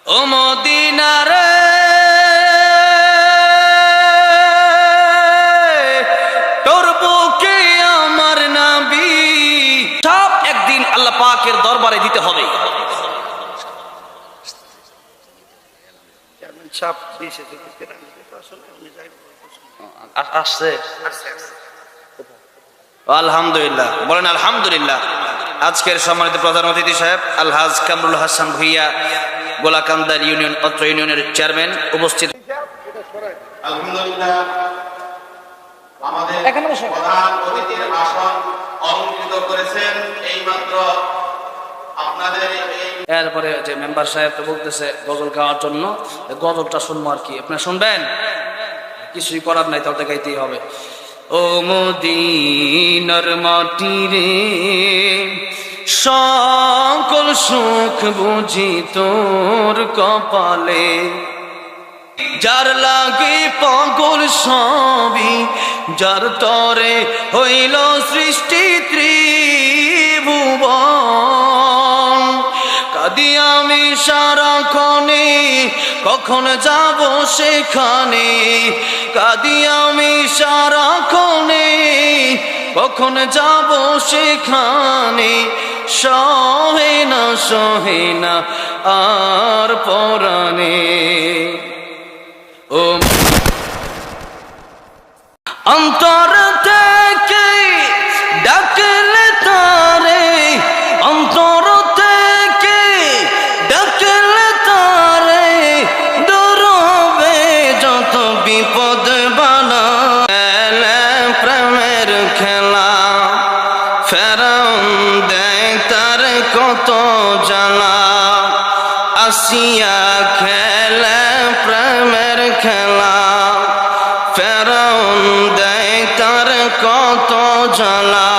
ও মদিনারে তোর বুকে আমার নবী সব একদিন আল্লাহ পাকের দরবারে দিতে হবে। আসছে আলহামদুলিল্লাহ, বলেন আলহামদুলিল্লাহ। আজকের সম্মানিত প্রধান অতিথি সাহেব আলহাজ কামরুল হাসান ভুইয়া, গোলাকান্দার ইউনিয়ন অত্র ইউনিয়নের চেয়ারম্যান উপস্থিত। আলহামদুলিল্লাহ, আমাদের প্রধান অতিথির আসন অলংকৃত করেছেন এইমাত্র আপনাদের। এরপরে যে মেম্বার সাহেব তো বলতেছে গজল গাওয়ার জন্য, গজলটা শুনবো আর কি, আপনারা শুনবেন, কিছুই করার নাই, তাহলে গাইতেই হবে। ও মদিনার মাটি রে সকল সুখ বুঝি তোর কপালে, যার লাগে পাগল সবই, যার তরে হইল সৃষ্টি ত্রিভুবন। কাঁদি আমি সারাক্ষণে, কখন যাব সেখানে, কাঁদি আমি সারাক্ষণে, কখন যাব সেখানে, সহে না আর পরাণে। ও অন্তর থেকে ডাকলে তারে, অন্তর থেকে ডাকলে তারে, দূর হবে যত বিপদ বানা। প্রেমের খেলা ফেরাউন দেয় তার কত জ্বালা, আসিয়া খেলে প্রেমের খেলা, ফেরাউন দেয় তার কত জ্বালা।